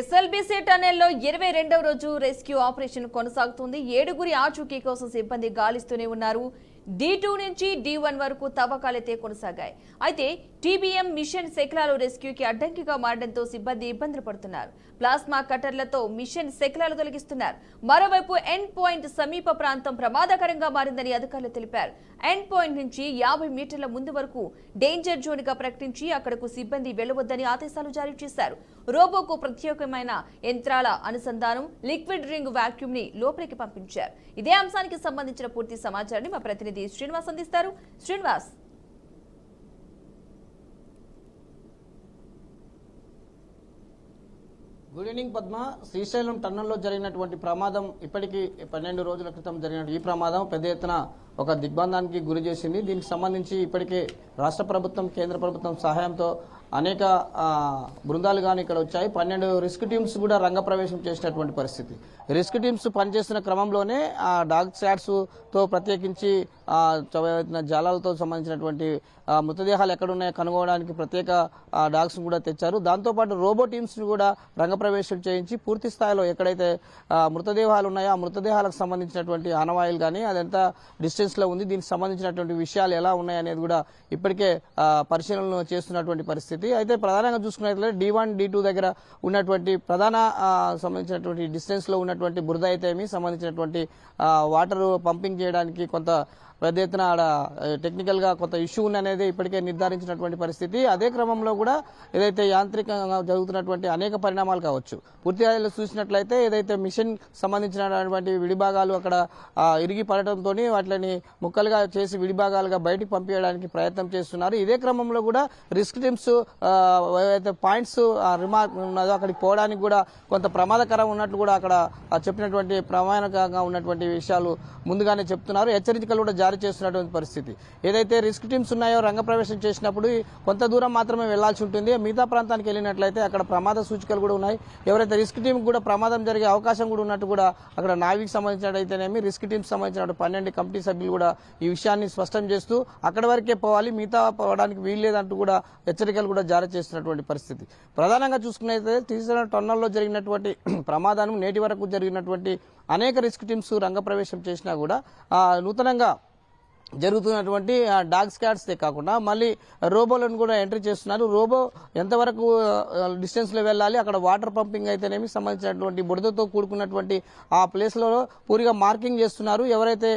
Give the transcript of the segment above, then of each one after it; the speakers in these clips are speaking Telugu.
ఎస్ఎల్బీసీ టన్నెల్లో 22వ రోజు రెస్క్యూ ఆపరేషన్ కొనసాగుతుంది. 7గురి ఆచూకీ కోసం సిబ్బంది గాలిస్తూనే ఉన్నారు. D2 నుంచి D1 వరకు తవ్వకాలైతే కొనసాగాయి. అయితే టీబీఎం మిషన్ శకలాలు రెస్క్యూకి అడ్డంకిగా మారడంతో సిబ్బంది ఇబ్బందులు పడుతున్నారు. ప్లాస్మా కట్టర్లతో మిషన్ శకలాలు తొలగిస్తున్నారు. మరోవైపు ఎండ్ పాయింట్ సమీప ప్రాంతం ప్రమాదకరంగా మారిందని అధికారులు తెలిపారు. ఎండ్ పాయింట్ నుంచి 50 మీటర్ల ముందు వరకు డేంజర్ జోన్ గా ప్రకటించి అక్కడకు సిబ్బంది వెళ్లవద్దని ఆదేశాలు జారీ చేశారు. రోబోకు ప్రత్యేకమైన యంత్రాల అనుసంధానం, లిక్విడ్ రింగ్ వాక్యూమ్ ని లోపలికి పంపించారు. ఇదే అంశానికి సంబంధించిన పూర్తి సమాచారాన్ని మా ప్రతినిధి శ్రీనివాస్ అందిస్తారు. Srinivas, good evening Padma. శ్రీశైలం టన్నెల్లో జరిగినటువంటి ప్రమాదం ఇప్పటికీ 12 రోజుల క్రితం జరిగిన ఈ ప్రమాదం పెద్ద ఎత్తున ఒక దిగ్బంధానికి గురి చేసింది. దీనికి సంబంధించి ఇప్పటికే రాష్ట్ర ప్రభుత్వం, కేంద్ర ప్రభుత్వం సహాయంతో అనేక బృందాలు కానీ ఇక్కడ వచ్చాయి. 12 రిస్క్ టీమ్స్ కూడా రంగప్రవేశం చేసినటువంటి పరిస్థితి. రిస్క్ టీమ్స్ పనిచేస్తున్న క్రమంలోనే ఆ డాగ్ స్క్వాడ్స్తో ప్రత్యేకించి జాలాలతో సంబంధించినటువంటి మృతదేహాలు ఎక్కడున్నాయో కనుగొనడానికి ప్రత్యేక డాగ్స్ కూడా తెచ్చారు. దాంతోపాటు రోబో టీమ్స్ కూడా రంగప్రవేశం చేయించి పూర్తి స్థాయిలో ఎక్కడైతే మృతదేహాలు ఉన్నాయో ఆ మృతదేహాలకు సంబంధించినటువంటి ఆనవాయిలు కానీ అదెంత డిస్టెన్స్ లో ఉంది, దీనికి సంబంధించినటువంటి విషయాలు ఎలా ఉన్నాయనేది కూడా ఇప్పటికే పరిశీలన చేస్తున్నటువంటి పరిస్థితి. అయితే ప్రధానంగా చూసుకున్నట్లయితే D1, D2 దగ్గర ఉన్నటువంటి ప్రధాన సంబంధించినటువంటి డిస్టెన్స్ లో ఉన్నటువంటి బురద అయితేమి సంబంధించినటువంటి వాటర్ పంపింగ్ చేయడానికి కొంత పెద్ద ఎత్తున ఆడ టెక్నికల్ గా కొంత ఇష్యూ అనేది ఇప్పటికే నిర్ధారించినటువంటి పరిస్థితి. అదే క్రమంలో కూడా ఏదైతే యాంత్రికంగా జరుగుతున్నటువంటి అనేక పరిణామాలు కావచ్చు, పూర్తిగా చూసినట్లయితే ఏదైతే మిషన్ సంబంధించినటువంటి విడిభాగాలు అక్కడ ఇరిగి పడటంతో వాటిని ముక్కలుగా చేసి విడిభాగాలుగా బయటికి పంపించడానికి ప్రయత్నం చేస్తున్నారు. ఇదే క్రమంలో కూడా రిస్క్ టీమ్స్ ఏదైతే పాయింట్స్ రిమార్క్ ఉన్నదో అక్కడికి పోవడానికి కూడా కొంత ప్రమాదకరం ఉన్నట్లు కూడా అక్కడ చెప్పినటువంటి ప్రమాణకంగా ఉన్నటువంటి విషయాలు ముందుగానే చెప్తున్నారు. హెచ్చరికలు కూడా జారీ చేస్తున్నటువంటి పరిస్థితి. ఏదైతే రిస్క్ టీమ్స్ ఉన్నాయో రంగప్రవేశం చేసినప్పుడు కొంత దూరం మాత్రమే వెళ్లాల్సి ఉంటుంది. మిగతా ప్రాంతానికి వెళ్ళినట్లయితే అక్కడ ప్రమాద సూచికలు కూడా ఉన్నాయి. ఎవరైతే రిస్క్ టీం కూడా ప్రమాదం జరిగే అవకాశం కూడా ఉన్నట్టు కూడా అక్కడ నావికి సంబంధించినట్టయితేనేమి రిస్క్ టీమ్స్ సంబంధించిన 12 కమిటీ సభ్యులు కూడా ఈ విషయాన్ని స్పష్టం చేస్తూ అక్కడి వరకే పోవాలి, మిగతా పోవడానికి వీల్లేదంటూ కూడా హెచ్చరికలు కూడా జారీ చేస్తున్నటువంటి పరిస్థితి. ప్రధానంగా చూసుకున్నట్లయితే శ్రీశైలం టన్నెల్లో జరిగినటువంటి ప్రమాదం నేటి వరకు జరిగినటువంటి అనేక రిస్క్ టీమ్స్ రంగప్రవేశం చేసినా కూడా నూతనంగా జరుగుతున్నటువంటి డాగ్ స్క్వాడ్స్ కాకుండా మళ్ళీ రోబోలను కూడా ఎంట్రీ చేస్తున్నారు. రోబో ఎంతవరకు డిస్టెన్స్ లో వెళ్ళాలి, అక్కడ వాటర్ పంపింగ్ అయితేనేమి సంబంధించినటువంటి బురదతో కూడుకున్నటువంటి ఆ ప్లేస్ లో పూర్తిగా మార్కింగ్ చేస్తున్నారు. ఎవరైతే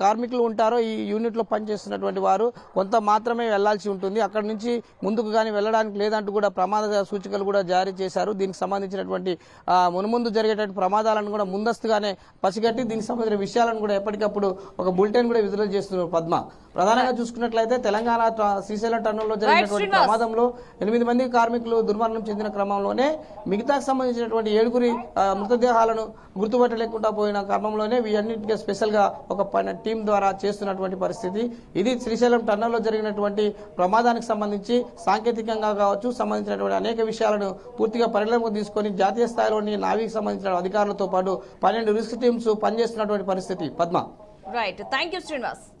కార్మికులు ఉంటారో ఈ యూనిట్ లో పనిచేస్తున్నటువంటి వారు కొంత మాత్రమే వెళ్లాల్సి ఉంటుంది, అక్కడి నుంచి ముందుకు కానీ వెళ్ళడానికి లేదంటూ కూడా ప్రమాద సూచికలు కూడా జారీ చేశారు. దీనికి సంబంధించినటువంటి మున్ముందు జరిగేటువంటి ప్రమాదాలను కూడా ముందస్తుగానే పసిగట్టి దీనికి సంబంధించిన విషయాలను కూడా ఎప్పటికప్పుడు ఒక బులెటిన్ కూడా విడుదల చేస్తున్నారు. పద్మ, ప్రధానంగా చూసుకున్నట్లయితే తెలంగాణ శ్రీశైలం టన్నెల్లో జరిగినటువంటి ప్రమాదంలో 8 మంది కార్మికులు దుర్మరణం చెందిన క్రమంలోనే మిగతాకు సంబంధించినటువంటి 7గురి మృతదేహాలను గుర్తుపట్టలేకుండా పోయిన క్రమంలోనే వీటన్నిటికీ స్పెషల్ గా ఒక టీం ద్వారా చేస్తున్నటువంటి పరిస్థితి. ఇది శ్రీశైలం టన్నెల్లో జరిగినటువంటి ప్రమాదానికి సంబంధించి సాంకేతికంగా కావచ్చు సంబంధించినటువంటి అనేక విషయాలను పూర్తిగా పరిగణలోకి తీసుకొని జాతీయ స్థాయిలోని నావికి సంబంధించిన అధికారులతో పాటు 12 రిస్క్ టీమ్స్ పనిచేస్తున్నటువంటి పరిస్థితి. Padma, right, thank you Srinivas.